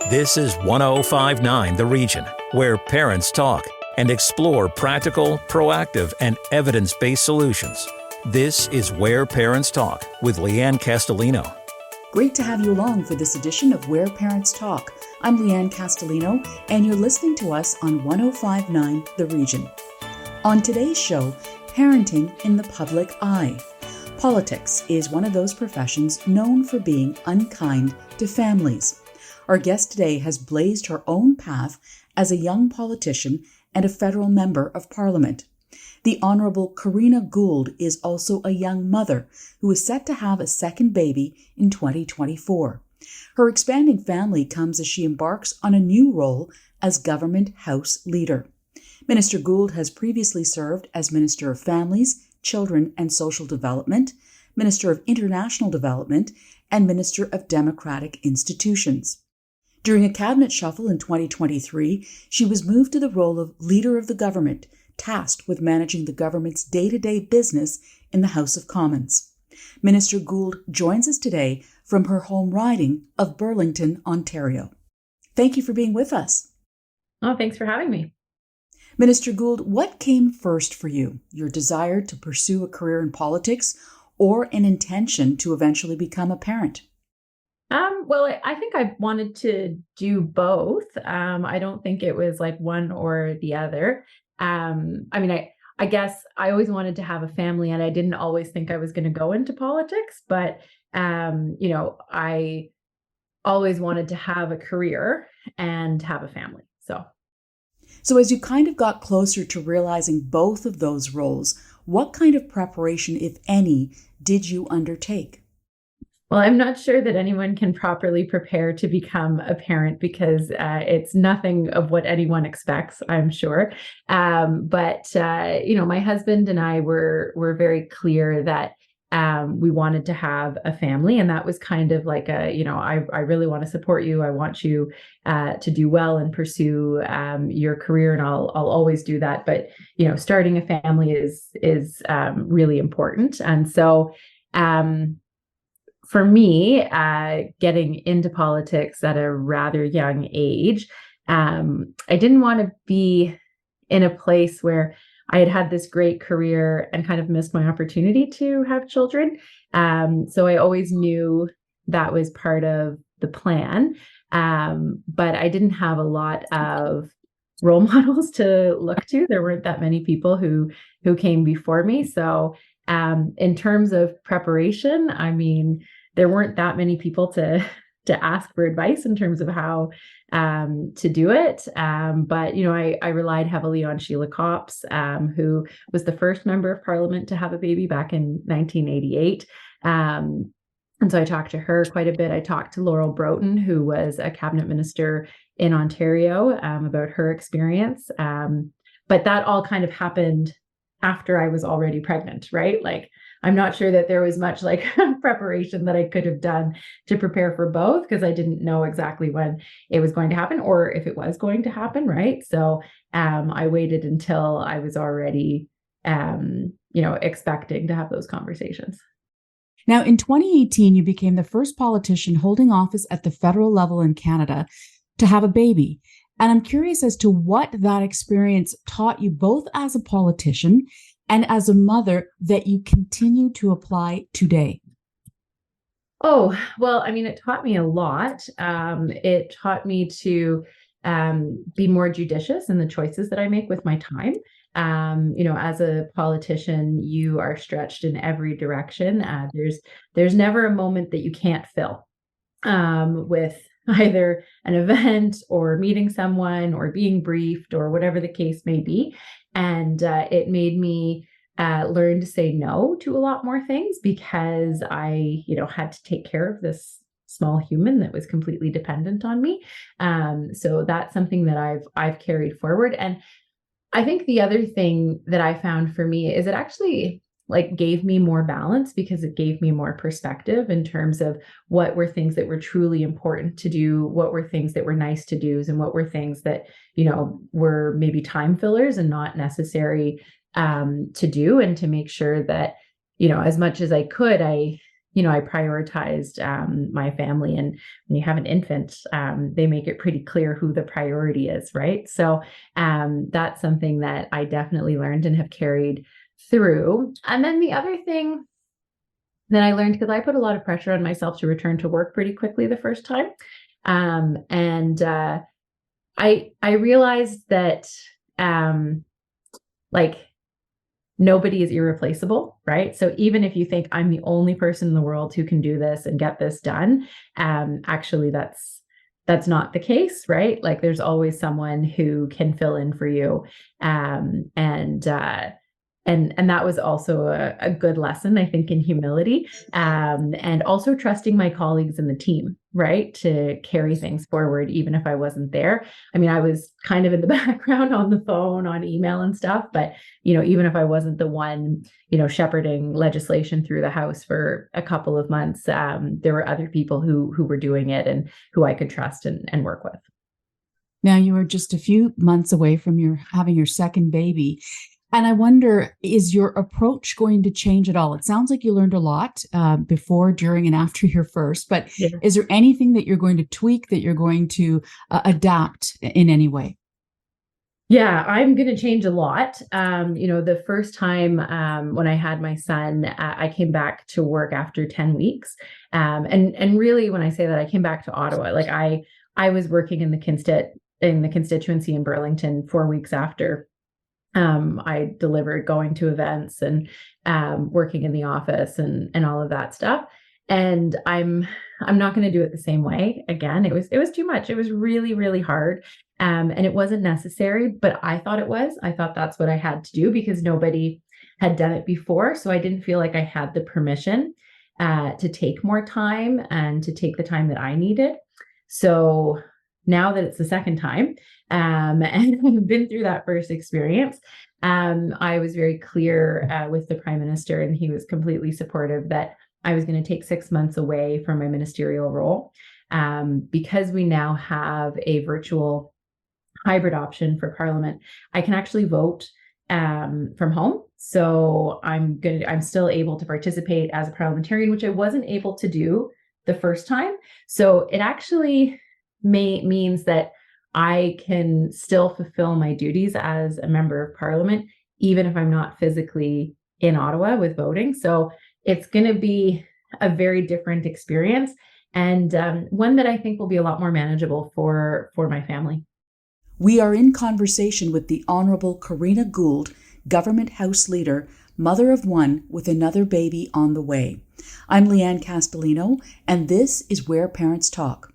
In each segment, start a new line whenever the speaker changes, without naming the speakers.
This is 1059 The Region, where parents talk and explore practical, proactive, and evidence-based solutions. This is Where Parents Talk with Lianne Castelino.
Great to have you along for this edition of Where Parents Talk. I'm Lianne Castelino, and you're listening to us on 1059 The Region. On today's show, parenting in the public eye. Politics is one of those professions known for being unkind to families. Our guest today has blazed her own path as a young politician and a federal member of parliament. The Honourable Karina Gould is also a young mother who is set to have a second baby in 2024. Her expanding family comes as she embarks on a new role as Government House Leader. Minister Gould has previously served as Minister of Families, Children and Social Development, Minister of International Development, and Minister of Democratic Institutions. During a cabinet shuffle in 2023, she was moved to the role of Leader of the Government, tasked with managing the government's day-to-day business in the House of Commons. Minister Gould joins us today from her home riding of Burlington, Ontario. Thank you for being with us.
Oh, thanks for having me.
Minister Gould, what came first for you? Your desire to pursue a career in politics or an intention to eventually become a parent?
Well, I think I wanted to do both. I don't think it was like one or the other. I guess I always wanted to have a family, and I didn't always think I was going to go into politics, but, I always wanted to have a career and have a family.
So as you kind of got closer to realizing both of those roles, what kind of preparation, if any, did you undertake?
Well, I'm not sure that anyone can properly prepare to become a parent because it's nothing of what anyone expects, I'm sure. But my husband and I were very clear that we wanted to have a family, and that was kind of like I really want to support you. I want you to do well and pursue your career, and I'll always do that. But starting a family is really important, and so. For me, getting into politics at a rather young age, I didn't want to be in a place where I had this great career and kind of missed my opportunity to have children. So I always knew that was part of the plan. But I didn't have a lot of role models to look to. There weren't that many people who came before me. So in terms of preparation, there weren't that many people to ask for advice in terms of how to do it. But I relied heavily on Sheila Copps, who was the first member of Parliament to have a baby back in 1988. And so I talked to her quite a bit. I talked to Laurel Broughton, who was a cabinet minister in Ontario, about her experience. But that all kind of happened after I was already pregnant, right? Like, I'm not sure that there was much preparation that I could have done to prepare for both, because I didn't know exactly when it was going to happen or if it was going to happen, right? So I waited until I was already, expecting to have those conversations.
Now, in 2018, you became the first politician holding office at the federal level in Canada to have a baby. And I'm curious as to what that experience taught you, both as a politician and as a mother, that you continue to apply today.
Oh, well, it taught me a lot. It taught me to be more judicious in the choices that I make with my time. As a politician, you are stretched in every direction. There's never a moment that you can't fill with either an event or meeting someone or being briefed or whatever the case may be. And it made me learn to say no to a lot more things, because I, had to take care of this small human that was completely dependent on me. So that's something that I've carried forward. And I think the other thing that I found for me is it actually gave me more balance, because it gave me more perspective in terms of what were things that were truly important to do, what were things that were nice to do, and what were things that, were maybe time fillers and not necessary to do, and to make sure that, as much as I could, I I prioritized my family. And when you have an infant, they make it pretty clear who the priority is, right? So that's something that I definitely learned and have carried through. And then the other thing that I learned, because I put a lot of pressure on myself to return to work pretty quickly the first time. And I realized that like nobody is irreplaceable, right? So even if you think I'm the only person in the world who can do this and get this done, actually that's not the case, right? Like there's always someone who can fill in for you. And that was also a good lesson, I think, in humility, and also trusting my colleagues in the team, right, to carry things forward, even if I wasn't there. I mean, I was kind of in the background on the phone, on email and stuff, but, even if I wasn't the one, shepherding legislation through the House for a couple of months, there were other people who were doing it and who I could trust and work with.
Now, you were just a few months away from having your second baby. And I wonder, is your approach going to change at all? It sounds like you learned a lot before, during, and after your first, but is there anything that you're going to tweak, that you're going to adapt in any way?
Yeah, I'm going to change a lot. The first time when I had my son, I came back to work after 10 weeks. And really, when I say that, I came back to Ottawa. Like I was working in the constituency in Burlington 4 weeks after I delivered, going to events and working in the office and all of that stuff. And I'm not going to do it the same way again. It was too much. It was really, really hard. And it wasn't necessary, but I thought it was. I thought that's what I had to do because nobody had done it before. So I didn't feel like I had the permission to take more time and to take the time that I needed. So now that it's the second time, and I've been through that first experience, I was very clear with the Prime Minister, and he was completely supportive that I was going to take 6 months away from my ministerial role. Because we now have a virtual hybrid option for Parliament, I can actually vote from home. So I'm still able to participate as a parliamentarian, which I wasn't able to do the first time. So it actually means that I can still fulfill my duties as a member of Parliament, even if I'm not physically in Ottawa with voting. So it's going to be a very different experience, and one that I think will be a lot more manageable for my family.
We are in conversation with the Honourable Karina Gould, Government House Leader, mother of one with another baby on the way. I'm Lianne Castelino, and this is Where Parents Talk.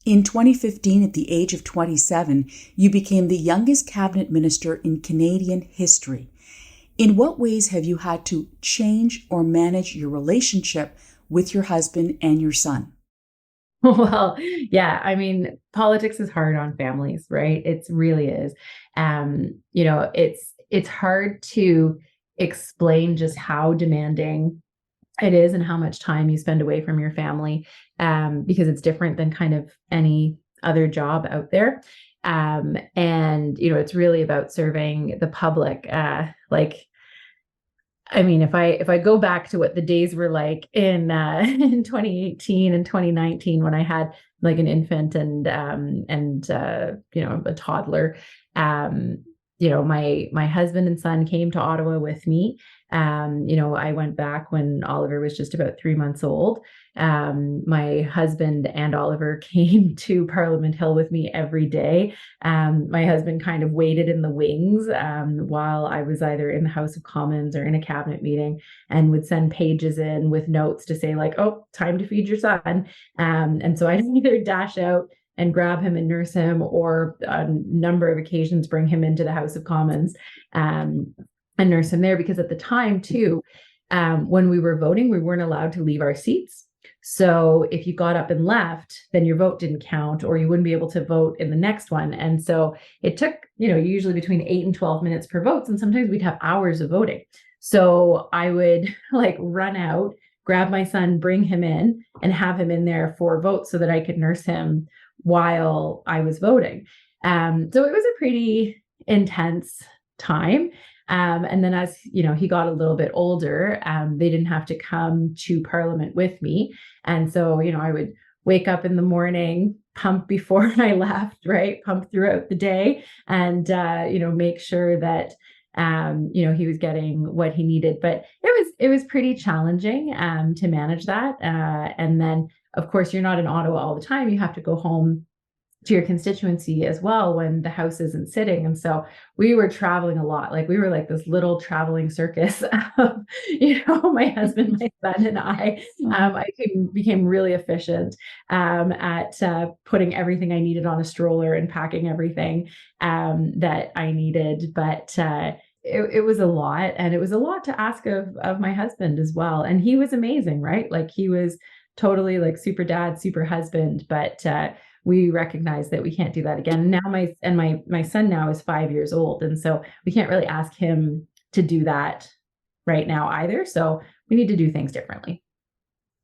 In 2015, at the age of 27, you became the youngest cabinet minister in Canadian history. In what ways have you had to change or manage your relationship with your husband and your son?
Well, yeah, I mean, politics is hard on families, right? It really is. It's hard to explain just how demanding it is and how much time you spend away from your family, because it's different than kind of any other job out there. It's really about serving the public. If I go back to what the days were like in 2018 and 2019, when I had like an infant and a toddler, my husband and son came to Ottawa with me. I went back when Oliver was just about 3 months old. My husband and Oliver came to Parliament Hill with me every day. My husband kind of waited in the wings while I was either in the House of Commons or in a cabinet meeting, and would send pages in with notes to say like, oh, time to feed your son. And so I'd either dash out and grab him and nurse him, or a number of occasions bring him into the House of Commons and nurse him there, because at the time too, when we were voting, we weren't allowed to leave our seats. So if you got up and left, then your vote didn't count, or you wouldn't be able to vote in the next one. And so it took, usually between 8 and 12 minutes per vote. And sometimes we'd have hours of voting. So I would run out, grab my son, bring him in, and have him in there for votes so that I could nurse him while I was voting. So it was a pretty intense time. And then as he got a little bit older, they didn't have to come to Parliament with me. And so, I would wake up in the morning, pump before I left, right? Pump throughout the day and, make sure that, he was getting what he needed. But it was pretty challenging to manage that. And then, of course, you're not in Ottawa all the time. You have to go home to your constituency as well when the House isn't sitting. And so we were traveling a lot. Like we were like this little traveling circus of, my husband, my son, and I. Became really efficient at putting everything I needed on a stroller and packing everything that I needed. But it was a lot, and it was a lot to ask of my husband as well. And he was amazing, right? Like he was totally like super dad, super husband, but we recognize that we can't do that again. And now my son now is 5 years old. And so we can't really ask him to do that right now either. So we need to do things differently.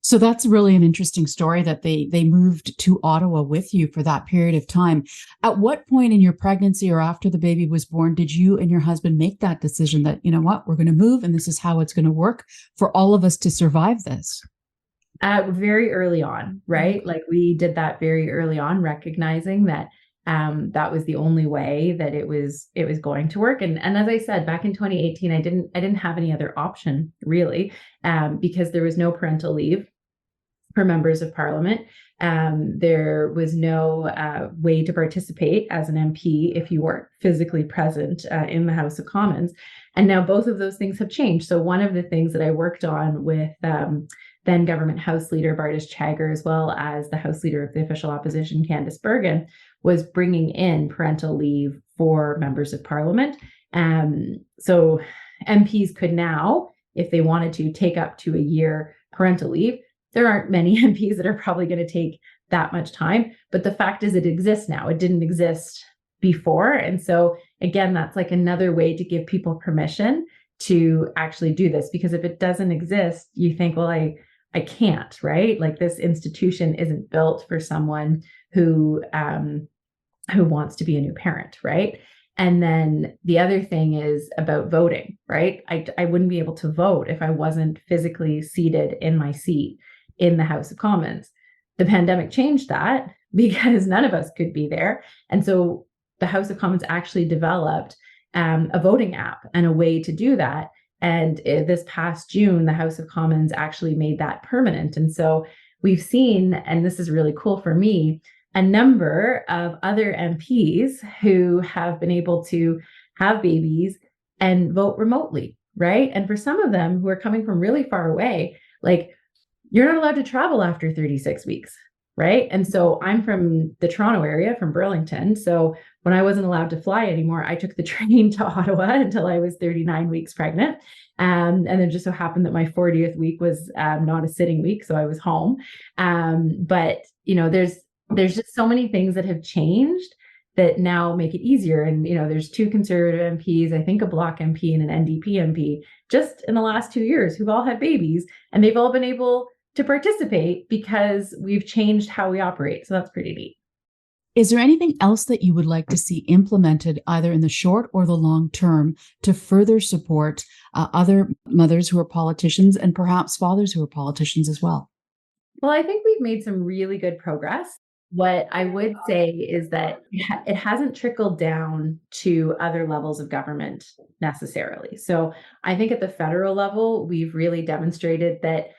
So that's really an interesting story that they moved to Ottawa with you for that period of time. At what point in your pregnancy or after the baby was born did you and your husband make that decision that, you know what, we're going to move and this is how it's going to work for all of us to survive this?
Very early on, right? Like we did that very early on, recognizing that that was the only way that it was going to work. And as I said, back in 2018, I didn't have any other option really, because there was no parental leave for members of Parliament. There was no way to participate as an MP if you weren't physically present in the House of Commons. And now both of those things have changed. So one of the things that I worked on with then government House Leader Bardish Chagger, as well as the House Leader of the Official Opposition, Candice Bergen, was bringing in parental leave for members of Parliament. So MPs could now, if they wanted to, take up to a year parental leave. There aren't many MPs that are probably going to take that much time, but the fact is it exists now. It didn't exist before. And so again, that's like another way to give people permission to actually do this, because if it doesn't exist, you think, well, I can't, right? Like this institution isn't built for someone who wants to be a new parent, right? And then the other thing is about voting, right? I wouldn't be able to vote if I wasn't physically seated in my seat in the House of Commons. The pandemic changed that because none of us could be there. And so the House of Commons actually developed a voting app and a way to do that. And this past June, the House of Commons actually made that permanent. And so we've seen, and this is really cool for me, a number of other MPs who have been able to have babies and vote remotely, right? And for some of them who are coming from really far away, like you're not allowed to travel after 36 weeks, right? And so I'm from the Toronto area, from Burlington. So when I wasn't allowed to fly anymore, I took the train to Ottawa until I was 39 weeks pregnant. And then just so happened that my 40th week was not a sitting week, so I was home. But there's just so many things that have changed that now make it easier. And there's 2 Conservative MPs, I think a Bloc MP and an NDP MP, just in the last 2 years who've all had babies, and they've all been able to participate because we've changed how we operate. So that's pretty neat.
Is there anything else that you would like to see implemented either in the short or the long term to further support other mothers who are politicians and perhaps fathers who are politicians as well?
Well, I think we've made some really good progress. What I would say is that it hasn't trickled down to other levels of government necessarily. So I think at the federal level, we've really demonstrated that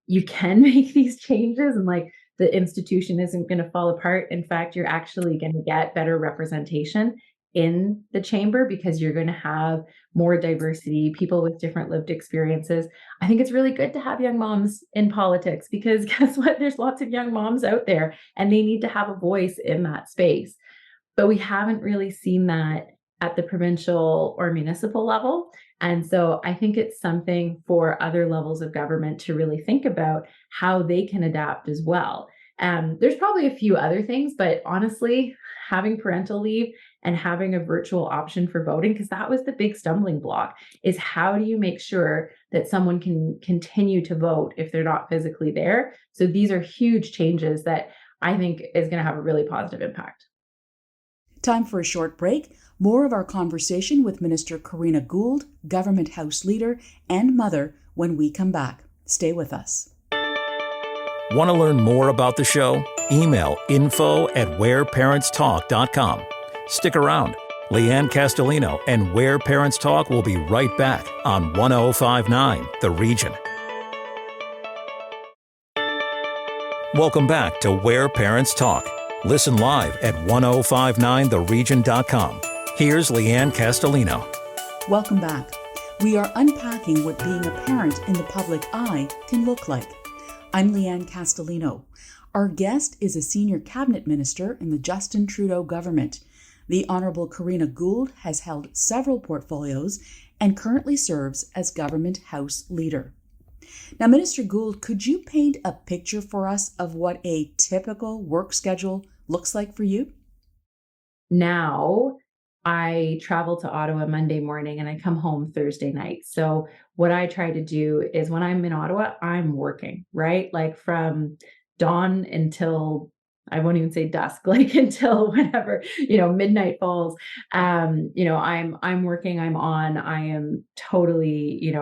you can make these changes and like the institution isn't going to fall apart. In fact, you're actually going to get better representation in the chamber because you're going to have more diversity, people with different lived experiences. I think it's really good to have young moms in politics because guess what? There's lots of young moms out there and they need to have a voice in that space. But we haven't really seen that at the provincial or municipal level. And so I think it's something for other levels of government to really think about how they can adapt as well. There's probably a few other things, but honestly, having parental leave and having a virtual option for voting, because that was the big stumbling block, is how do you make sure that someone can continue to vote if they're not physically there? So these are huge changes that I think is going to have a really positive impact.
Time for a short break. More of our conversation with Minister Karina Gould, Government House Leader and mother, when we come back. Stay with us.
Want to learn more about the show? Email info@whereparentstalk.com. Stick around. Lianne Castelino and Where Parents Talk will be right back on 1059 The Region. Welcome back to Where Parents Talk. Listen live at 1059theregion.com. Here's Lianne Castelino.
Welcome back. We are unpacking what being a parent in the public eye can look like. I'm Lianne Castelino. Our guest is a senior cabinet minister in the Justin Trudeau government. The Honourable Karina Gould has held several portfolios and currently serves as Government House Leader. Now, Minister Gould, could you paint a picture for us of what a typical work schedule looks like for you?
Now, I travel to Ottawa Monday morning and I come home Thursday night. So what I try to do is when I'm in Ottawa, I'm working, right? Like from dawn until, I won't even say dusk, like until whenever, midnight falls. I'm working, I'm on, I am totally,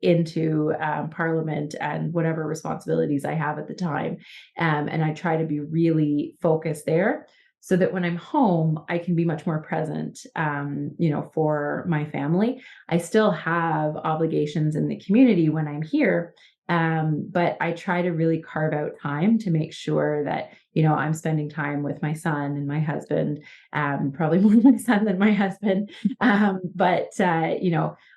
into Parliament and whatever responsibilities I have at the time. And I try to be really focused there so that when I'm home, I can be much more present, for my family. I still have obligations in the community when I'm here, but I try to really carve out time to make sure that, I'm spending time with my son and my husband, probably more my son than my husband.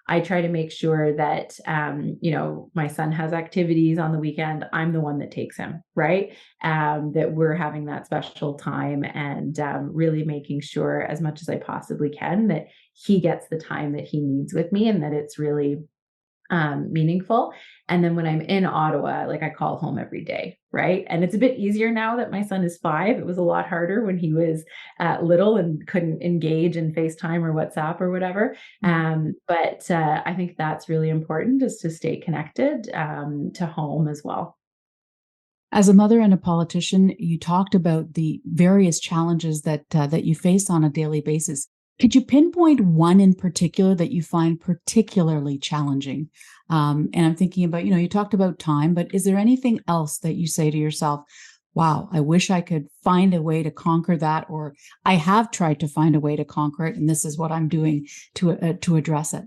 I try to make sure that, my son has activities on the weekend. I'm the one that takes him, right? That we're having that special time and really making sure as much as I possibly can that he gets the time that he needs with me and that it's really meaningful. And then when I'm in Ottawa, like I call home every day, right? And it's a bit easier now that my son is 5. It was a lot harder when he was little and couldn't engage in FaceTime or WhatsApp or whatever. But I think that's really important, is to stay connected to home as well.
As a mother and a politician, you talked about the various challenges that you face on a daily basis. Could you pinpoint one in particular that you find particularly challenging? And I'm thinking about, you talked about time, but is there anything else that you say to yourself, wow, I wish I could find a way to conquer that, or I have tried to find a way to conquer it, and this is what I'm doing to address it?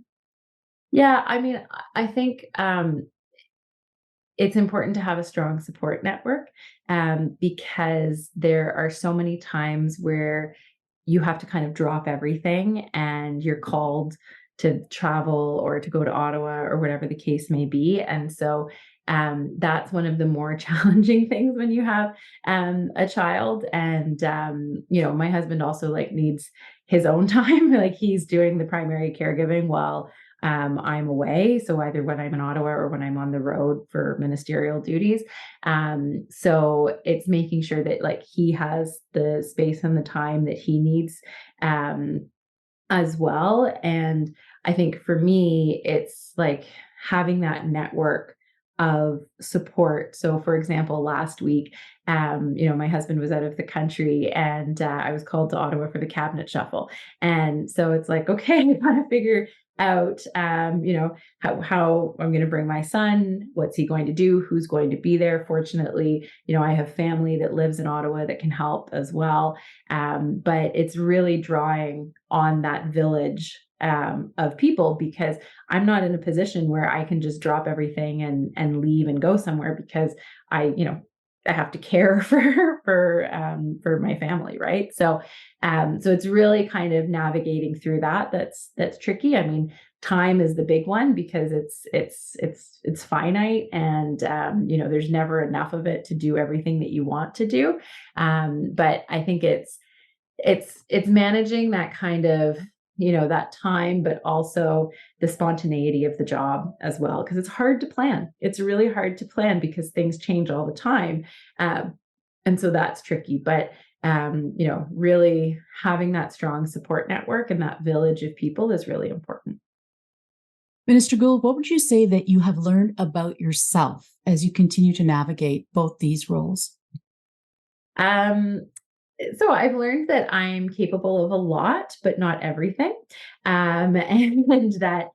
Yeah, I mean, I think it's important to have a strong support network because there are so many times where you have to kind of drop everything and you're called to travel or to go to Ottawa or whatever the case may be. And so that's one of the more challenging things when you have a child. And, my husband also needs his own time. Like he's doing the primary caregiving while I'm away. So either when I'm in Ottawa or when I'm on the road for ministerial duties. So it's making sure that he has the space and the time that he needs as well. And I think for me, it's having that network of support. So for example, last week, my husband was out of the country and I was called to Ottawa for the cabinet shuffle. And so it's okay, I got to figure out, how I'm going to bring my son, what's he going to do, who's going to be there. Fortunately, I have family that lives in Ottawa that can help as well. But it's really drawing on that village of people, because I'm not in a position where I can just drop everything and leave and go somewhere, because I have to care for my family, right? So it's really kind of navigating through that. That's tricky. I mean, time is the big one because it's finite, and there's never enough of it to do everything that you want to do. But I think it's managing that kind of that time, but also the spontaneity of the job as well, because it's hard to plan. It's really hard to plan because things change all the time. And so that's tricky, but really having that strong support network and that village of people is really important.
Minister Gould, what would you say that you have learned about yourself as you continue to navigate both these roles?
So I've learned that I'm capable of a lot, but not everything. And that,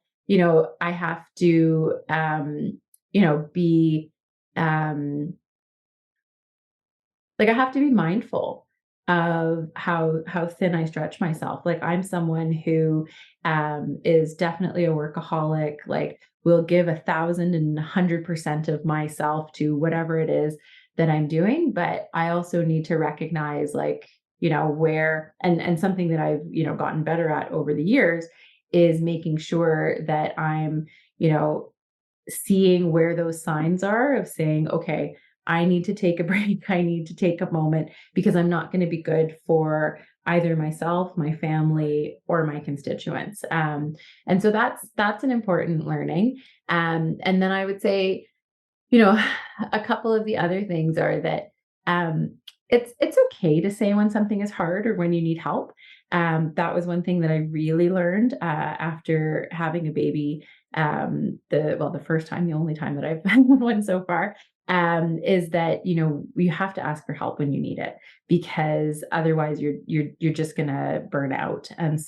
I have to, be, um, like I have to be mindful of how thin I stretch myself. Like I'm someone who is definitely a workaholic, like will give 1,100% of myself to whatever it is that I'm doing. But I also need to recognize like, where and something that I've, gotten better at over the years is making sure that I'm, you know, seeing where those signs are of saying, okay, I need to take a break. I need to take a moment because I'm not going to be good for either myself, my family, or my constituents. And so that's an important learning. And then I would say, you know, a couple of the other things are that um, it's okay to say when something is hard or when you need help. That was one thing that I really learned after having a baby. The first time, the only time that I've had one so far, is that you have to ask for help when you need it because otherwise you're just gonna burn out. And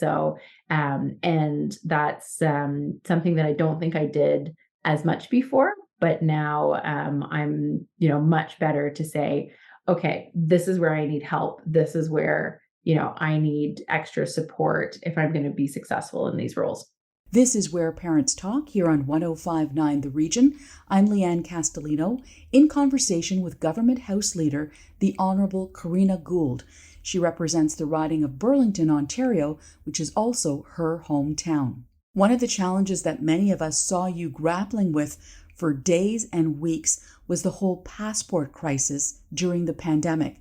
that's something that I don't think I did as much before, but now I'm much better to say, okay, this is where I need help. This is where I need extra support if I'm going to be successful in these roles.
This is Where Parents Talk here on 1059 The Region. I'm Lianne Castelino in conversation with Government House Leader, the Honourable Karina Gould. She represents the riding of Burlington, Ontario, which is also her hometown. One of the challenges that many of us saw you grappling with for days and weeks was the whole passport crisis during the pandemic.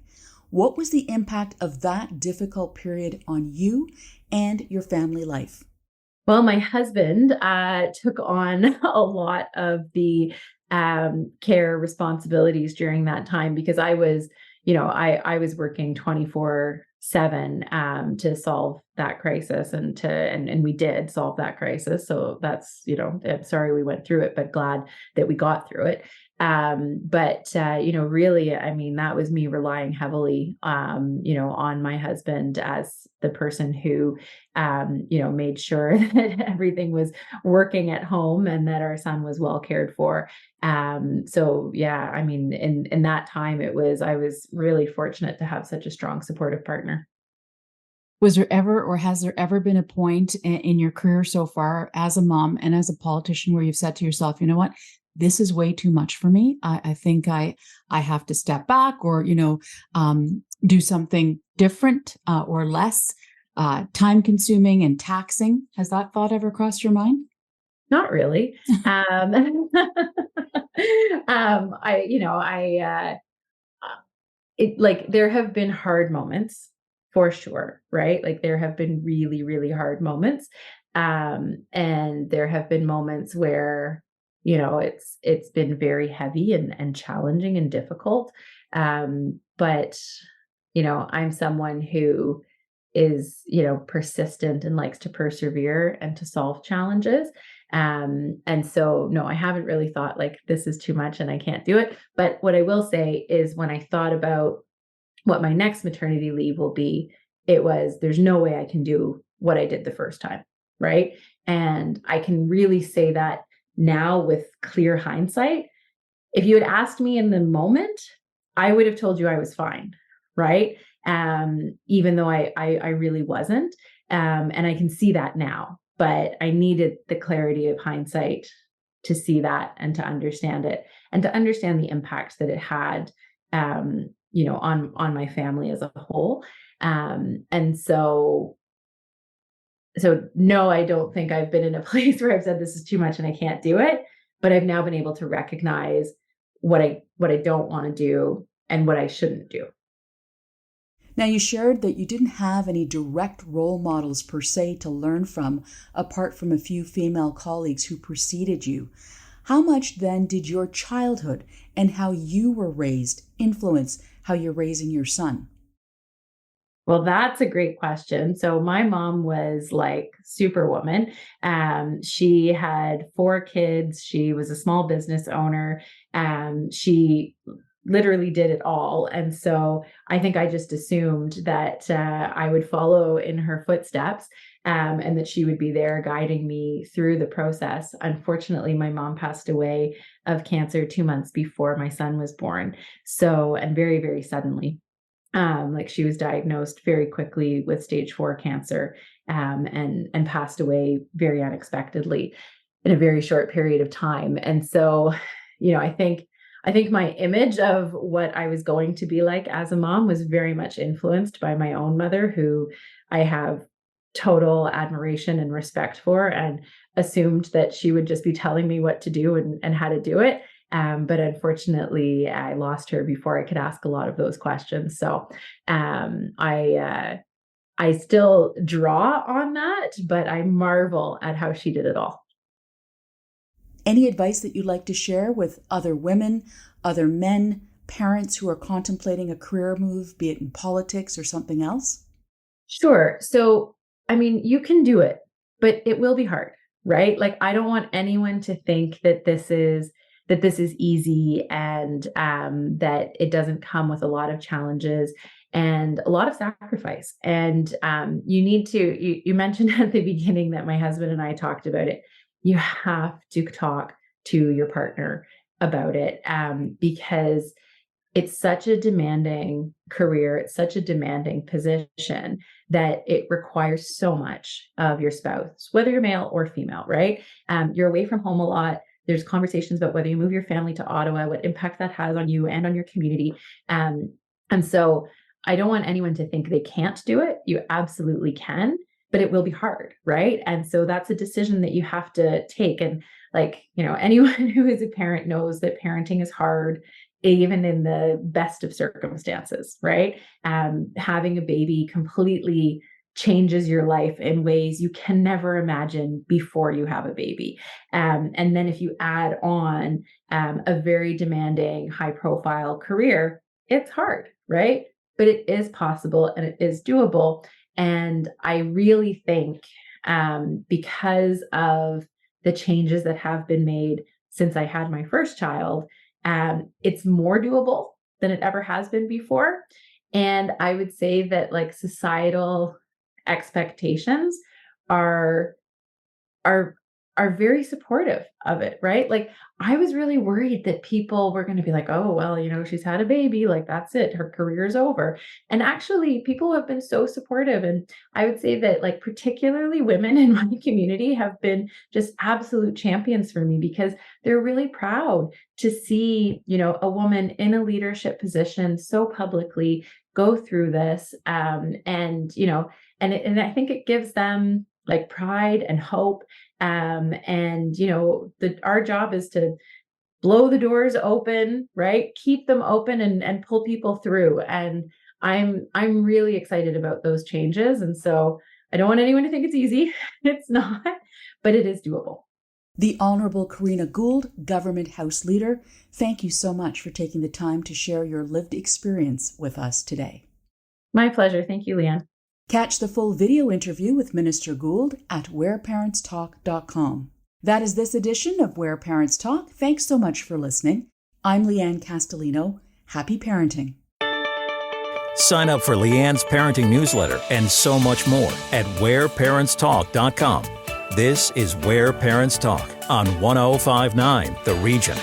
What was the impact of that difficult period on you and your family life?
Well, my husband took on a lot of the care responsibilities during that time because I was, I was working 24/7 to solve that crisis and we did solve that crisis. So that's, I'm sorry we went through it, but glad that we got through it. But really, I mean, that was me relying heavily, on my husband as the person who made sure that everything was working at home and that our son was well cared for. So yeah, I mean, in that time, I was really fortunate to have such a strong supportive partner.
Was there ever, or has there ever been a point in your career so far as a mom and as a politician where you've said to yourself, you know what, this is way too much for me. I think I have to step back or, do something different or less time consuming and taxing. Has that thought ever crossed your mind?
Not really. I, it like there have been hard moments for sure, right? Like there have been really, really hard moments. And there have been moments where, it's been very heavy and challenging and difficult. But I'm someone who is, persistent and likes to persevere and to solve challenges. And so, no, I haven't really thought like this is too much and I can't do it. But what I will say is when I thought about what my next maternity leave will be, it was there's no way I can do what I did the first time. Right. And I can really say that now with clear hindsight. If you had asked me in the moment, I would have told you I was fine, right? Even though I really wasn't. And I can see that now, but I needed the clarity of hindsight to see that and to understand it and to understand the impacts that it had, on my family as a whole. And so no, I don't think I've been in a place where I've said this is too much and I can't do it, but I've now been able to recognize what I don't want to do and what I shouldn't do.
Now, you shared that you didn't have any direct role models per se to learn from, apart from a few female colleagues who preceded you. How much then did your childhood and how you were raised influence how you're raising your son?
Well, that's a great question. So my mom was like superwoman. She had 4 kids. She was a small business owner. She literally did it all. And so I think I just assumed that I would follow in her footsteps, and that she would be there guiding me through the process. Unfortunately, my mom passed away of cancer 2 months before my son was born. So, and very, very suddenly. Like she was diagnosed very quickly with stage 4 cancer, and passed away very unexpectedly in a very short period of time. And so, I think my image of what I was going to be like as a mom was very much influenced by my own mother, who I have total admiration and respect for, and assumed that she would just be telling me what to do and how to do it. But unfortunately, I lost her before I could ask a lot of those questions. So I still draw on that, but I marvel at how she did it all.
Any advice that you'd like to share with other women, other men, parents who are contemplating a career move, be it in politics or something else?
Sure. So, I mean, you can do it, but it will be hard, right? Like, I don't want anyone to think that this is easy, and that it doesn't come with a lot of challenges and a lot of sacrifice. And you mentioned at the beginning that my husband and I talked about it. You have to talk to your partner about it, because it's such a demanding career. It's such a demanding position that it requires so much of your spouse, whether you're male or female, right? You're away from home a lot. There's conversations about whether you move your family to Ottawa, what impact that has on you and on your community. And so I don't want anyone to think they can't do it. You absolutely can, but it will be hard, right? And so that's a decision that you have to take. And anyone who is a parent knows that parenting is hard, even in the best of circumstances, right? Having a baby completely changes your life in ways you can never imagine before you have a baby. And then if you add on a very demanding, high profile career, it's hard, right? But it is possible and it is doable. And I really think, because of the changes that have been made since I had my first child, it's more doable than it ever has been before. And I would say that societal expectations are are very supportive of it, right? Like, I was really worried that people were going to be like, oh, well, she's had a baby, like that's it, her career's over. And actually, people have been so supportive. And I would say that, like, particularly women in my community have been just absolute champions for me, because they're really proud to see, a woman in a leadership position so publicly go through this. And I think it gives them like pride and hope. Our job is to blow the doors open, right? Keep them open and pull people through. And I'm really excited about those changes. And so I don't want anyone to think it's easy. It's not, but it is doable.
The Honorable Karina Gould, Government House Leader, thank you so much for taking the time to share your lived experience with us today.
My pleasure. Thank you, Lianne.
Catch the full video interview with Minister Gould at whereparentstalk.com. That is this edition of Where Parents Talk. Thanks so much for listening. I'm Lianne Castelino. Happy parenting.
Sign up for Lianne's parenting newsletter and so much more at whereparentstalk.com. This is Where Parents Talk on 105.9 The Region.